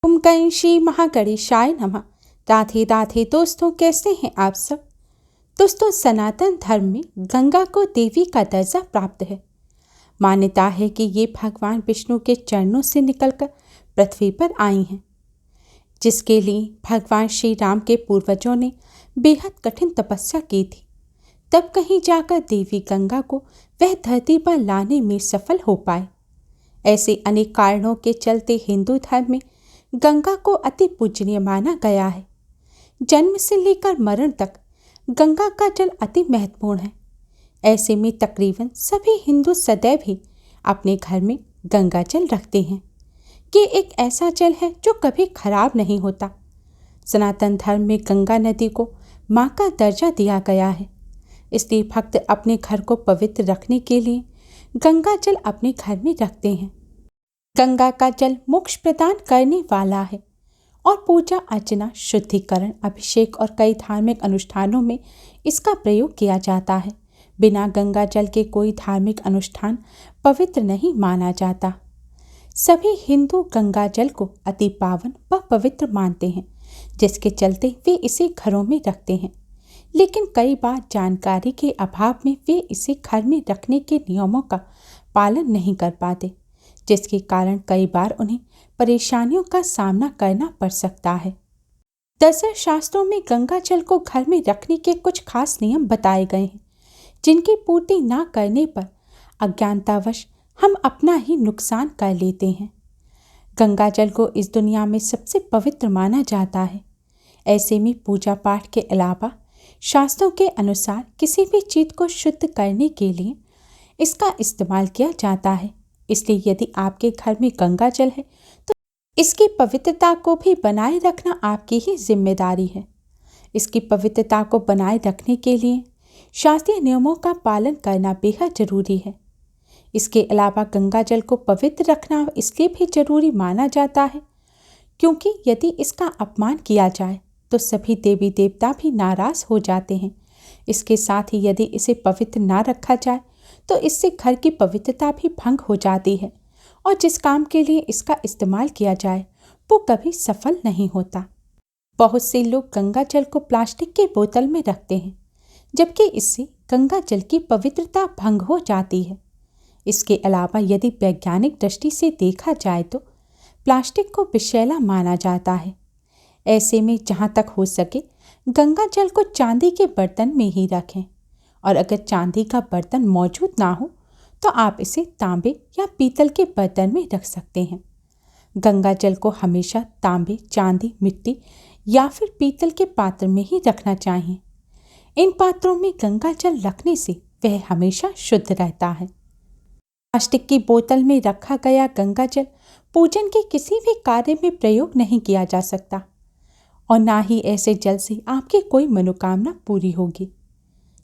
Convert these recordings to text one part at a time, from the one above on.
ओम गं श्री महागणेशाय नमः। राधे राधे दोस्तों, कैसे हैं आप सब। दोस्तों, सनातन धर्म में गंगा को देवी का दर्जा प्राप्त है। मान्यता है कि ये भगवान विष्णु के चरणों से निकलकर पृथ्वी पर आई हैं, जिसके लिए भगवान श्री राम के पूर्वजों ने बेहद कठिन तपस्या की थी। तब कहीं जाकर देवी गंगा को वह धरती पर लाने में सफल हो पाए। ऐसे अनेक कारणों के चलते हिंदू धर्म में गंगा को अति पूजनीय माना गया है। जन्म से लेकर मरण तक गंगा का जल अति महत्वपूर्ण है। ऐसे में तकरीबन सभी हिंदू सदैव ही अपने घर में गंगा जल रखते हैं। ये एक ऐसा जल है जो कभी खराब नहीं होता। सनातन धर्म में गंगा नदी को माँ का दर्जा दिया गया है, इसलिए भक्त अपने घर को पवित्र रखने के लिए गंगा जल अपने घर में रखते हैं। गंगा का जल मोक्ष प्रदान करने वाला है और पूजा अर्चना, शुद्धिकरण, अभिषेक और कई धार्मिक अनुष्ठानों में इसका प्रयोग किया जाता है। बिना गंगा जल के कोई धार्मिक अनुष्ठान पवित्र नहीं माना जाता। सभी हिंदू गंगा जल को अति पावन व पवित्र मानते हैं, जिसके चलते वे इसे घरों में रखते हैं। लेकिन कई बार जानकारी के अभाव में वे इसे घर में रखने के नियमों का पालन नहीं कर पाते, जिसके कारण कई बार उन्हें परेशानियों का सामना करना पड़ सकता है। दरअसल शास्त्रों में गंगा जल को घर में रखने के कुछ खास नियम बताए गए हैं, जिनकी पूर्ति ना करने पर अज्ञानतावश हम अपना ही नुकसान कर लेते हैं। गंगा जल को इस दुनिया में सबसे पवित्र माना जाता है। ऐसे में पूजा पाठ के अलावा शास्त्रों के अनुसार किसी भी चीज को शुद्ध करने के लिए इसका इस्तेमाल किया जाता है। इसलिए यदि आपके घर में गंगा जल है तो इसकी पवित्रता को भी बनाए रखना आपकी ही जिम्मेदारी है। इसकी पवित्रता को बनाए रखने के लिए शास्त्रीय नियमों का पालन करना बेहद जरूरी है। इसके अलावा गंगा जल को पवित्र रखना इसलिए भी जरूरी माना जाता है क्योंकि यदि इसका अपमान किया जाए तो सभी देवी देवता भी नाराज हो जाते हैं। इसके साथ ही यदि इसे पवित्र ना रखा जाए तो इससे घर की पवित्रता भी भंग हो जाती है और जिस काम के लिए इसका इस्तेमाल किया जाए वो कभी सफल नहीं होता। बहुत से लोग गंगा जल को प्लास्टिक की बोतल में रखते हैं, जबकि इससे गंगा जल की पवित्रता भंग हो जाती है। इसके अलावा यदि वैज्ञानिक दृष्टि से देखा जाए तो प्लास्टिक को विषैला माना जाता है। ऐसे में जहाँ तक हो सके गंगा जल को चांदी के बर्तन में ही रखें, और अगर चांदी का बर्तन मौजूद ना हो तो आप इसे तांबे या पीतल के बर्तन में रख सकते हैं। गंगा जल को हमेशा तांबे, चांदी, मिट्टी या फिर पीतल के पात्र में ही रखना चाहिए। इन पात्रों में गंगा जल रखने से वह हमेशा शुद्ध रहता है। प्लास्टिक की बोतल में रखा गया गंगा जल पूजन के किसी भी कार्य में प्रयोग नहीं किया जा सकता और ना ही ऐसे जल से आपकी कोई मनोकामना पूरी होगी।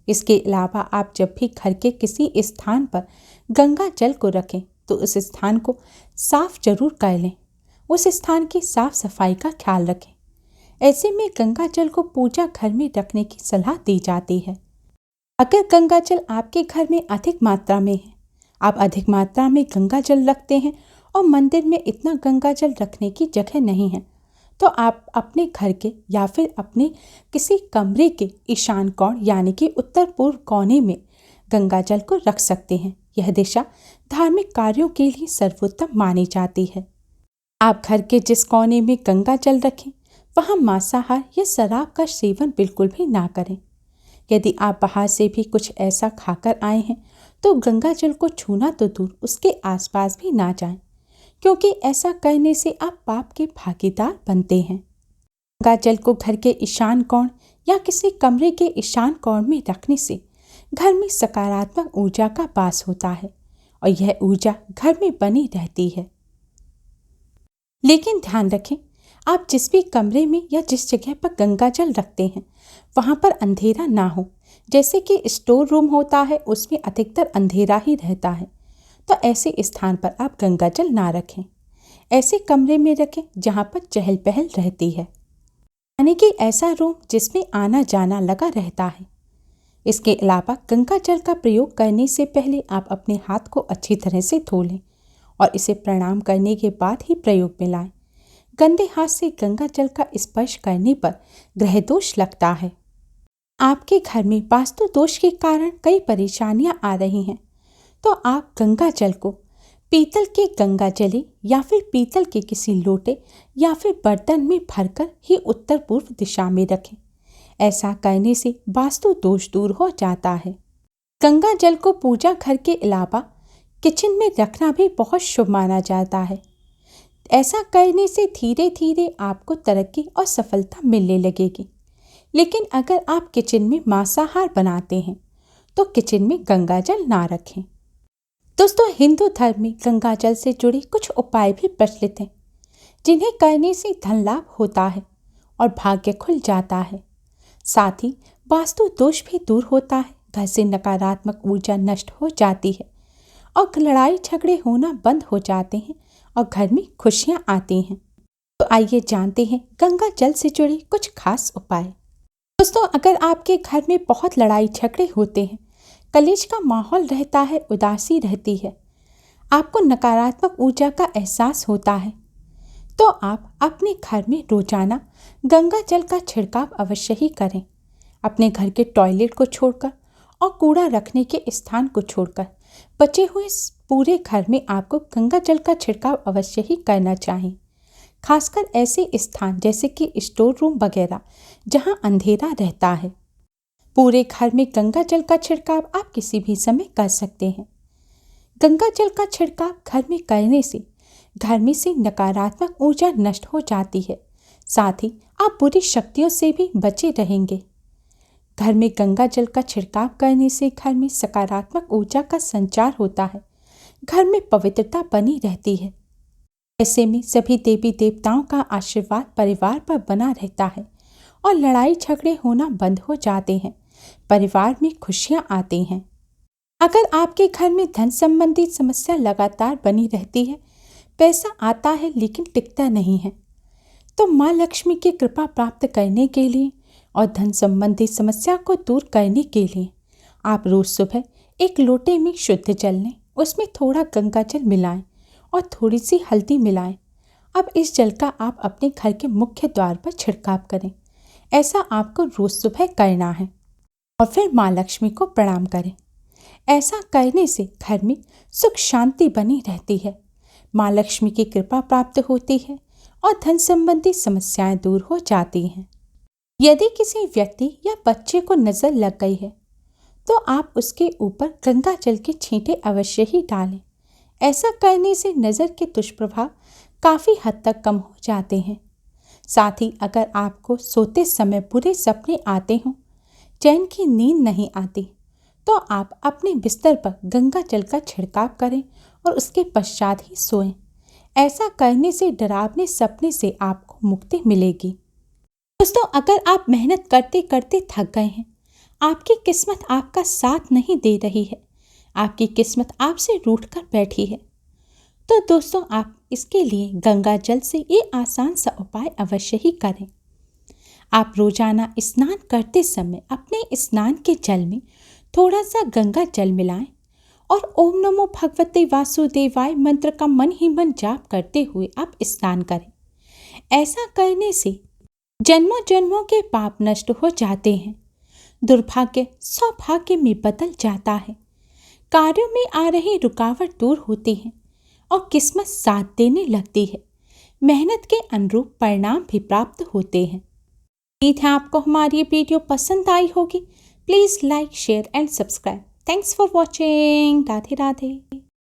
इसके अलावा आप जब भी घर के किसी स्थान पर गंगा जल को रखें तो उस स्थान को साफ जरूर कर लें। उस स्थान की साफ सफाई का ख्याल रखें। ऐसे में गंगा जल को पूजा घर में रखने की सलाह दी जाती है। अगर गंगा जल आपके घर में अधिक मात्रा में है, आप अधिक मात्रा में गंगा जल रखते हैं और मंदिर में इतना गंगा जल रखने की जगह नहीं है, तो आप अपने घर के या फिर अपने किसी कमरे के ईशान कोण यानी कि उत्तर पूर्व कोने में गंगा जल को रख सकते हैं। यह दिशा धार्मिक कार्यों के लिए सर्वोत्तम मानी जाती है। आप घर के जिस कोने में गंगा जल रखें वहां मांसाहार या शराब का सेवन बिल्कुल भी ना करें। यदि आप बाहर से भी कुछ ऐसा खाकर आए हैं तो गंगा जल को छूना तो दूर, उसके आसपास भी ना जाएं, क्योंकि ऐसा करने से आप पाप के भागीदार बनते हैं। गंगा जल को घर के ईशान कोण या किसी कमरे के ईशान कोण में रखने से घर में सकारात्मक ऊर्जा का वास होता है और यह ऊर्जा घर में बनी रहती है। लेकिन ध्यान रखें, आप जिस भी कमरे में या जिस जगह पर गंगा जल रखते हैं वहां पर अंधेरा ना हो। जैसे कि स्टोर रूम होता है, उसमें अधिकतर अंधेरा ही रहता है, तो ऐसे स्थान पर आप गंगा जल ना रखें। ऐसे कमरे में रखें जहां पर चहल पहल रहती है, यानी कि ऐसा रूम जिसमें आना जाना लगा रहता है। इसके अलावा गंगा जल का प्रयोग करने से पहले आप अपने हाथ को अच्छी तरह से धो लें और इसे प्रणाम करने के बाद ही प्रयोग में लाएं। गंदे हाथ से गंगा जल का स्पर्श करने पर ग्रह दोष लगता है। आपके घर में वास्तु दोष के कारण कई परेशानियां आ रही हैं, तो आप गंगा जल को पीतल के गंगा जली या फिर पीतल के किसी लोटे या फिर बर्तन में भरकर ही उत्तर पूर्व दिशा में रखें। ऐसा करने से वास्तु दोष दूर हो जाता है। गंगा जल को पूजा घर के अलावा किचन में रखना भी बहुत शुभ माना जाता है। ऐसा करने से धीरे धीरे आपको तरक्की और सफलता मिलने लगेगी। लेकिन अगर आप किचन में मांसाहार बनाते हैं तो किचन में गंगा जल ना रखें। दोस्तों, हिंदू धर्म में गंगा जल से जुड़े कुछ उपाय भी प्रचलित हैं, जिन्हें करने से धन लाभ होता है और भाग्य खुल जाता है। साथ ही वास्तु दोष भी दूर होता है, घर से नकारात्मक ऊर्जा नष्ट हो जाती है और लड़ाई झगड़े होना बंद हो जाते हैं और घर में खुशियां आती हैं। तो आइए जानते हैं गंगा जल से जुड़े कुछ खास उपाय। दोस्तों, अगर आपके घर में बहुत लड़ाई झगड़े होते हैं, कलेश का माहौल रहता है, उदासी रहती है, आपको नकारात्मक ऊर्जा का एहसास होता है, तो आप अपने घर में रोजाना गंगा जल का छिड़काव अवश्य ही करें। अपने घर के टॉयलेट को छोड़कर और कूड़ा रखने के स्थान को छोड़कर बचे हुए पूरे घर में आपको गंगा जल का छिड़काव अवश्य ही करना चाहिए। खासकर ऐसे स्थान जैसे कि स्टोर रूम वगैरह जहां अंधेरा रहता है। पूरे घर में गंगा जल का छिड़काव आप किसी भी समय कर सकते हैं। गंगा जल का छिड़काव घर में करने से घर में से नकारात्मक ऊर्जा नष्ट हो जाती है। साथ ही आप बुरी शक्तियों से भी बचे रहेंगे। घर में गंगा जल का छिड़काव करने से घर में सकारात्मक ऊर्जा का संचार होता है, घर में पवित्रता बनी रहती है। ऐसे में सभी देवी देवताओं का आशीर्वाद परिवार पर बना रहता है और लड़ाई झगड़े होना बंद हो जाते हैं। परिवार में खुशियां आती हैं। अगर आपके घर में धन संबंधी समस्या लगातार बनी रहती है, पैसा आता है लेकिन टिकता नहीं है, तो माँ लक्ष्मी की कृपा प्राप्त करने के लिए और धन संबंधी समस्या को दूर करने के लिए आप रोज सुबह एक लोटे में शुद्ध जल लें, उसमें थोड़ा गंगा जल मिलाएं और थोड़ी सी हल्दी मिलाएं। अब इस जल का आप अपने घर के मुख्य द्वार पर छिड़काव करें। ऐसा आपको रोज सुबह करना है और फिर माँ लक्ष्मी को प्रणाम करें। ऐसा करने से घर में सुख शांति बनी रहती है, माँ लक्ष्मी की कृपा प्राप्त होती है और धन संबंधी समस्याएं दूर हो जाती हैं। यदि किसी व्यक्ति या बच्चे को नजर लग गई है तो आप उसके ऊपर गंगा जल के छींटे अवश्य ही डालें। ऐसा करने से नजर के दुष्प्रभाव काफी हद तक कम हो जाते हैं। साथ ही अगर आपको सोते समय बुरे सपने आते हों, चैन की नींद नहीं आती, तो आप अपने बिस्तर पर गंगा जल का छिड़काव करें और उसके पश्चात ही सोएं। ऐसा करने से डरावने सपने से आपको मुक्ति मिलेगी। दोस्तों, अगर आप मेहनत करते करते थक गए हैं, आपकी किस्मत आपका साथ नहीं दे रही है, आपकी किस्मत आपसे रूठ कर बैठी है, तो दोस्तों आप इसके लिए गंगा जल से ये आसान सा उपाय अवश्य ही करें। आप रोजाना स्नान करते समय अपने स्नान के जल में थोड़ा सा गंगा जल मिलाएं और ओम नमो भगवते वासुदेवाय मंत्र का मन ही मन जाप करते हुए आप स्नान करें। ऐसा करने से जन्मों जन्मों के पाप नष्ट हो जाते हैं, दुर्भाग्य सौभाग्य में बदल जाता है, कार्यों में आ रही रुकावट दूर होती है और किस्मत साथ देने लगती है। मेहनत के अनुरूप परिणाम भी प्राप्त होते हैं। उम्मीद है आपको हमारी ये वीडियो पसंद आई होगी। Please like, share and subscribe. Thanks for watching. Radhe Radhe.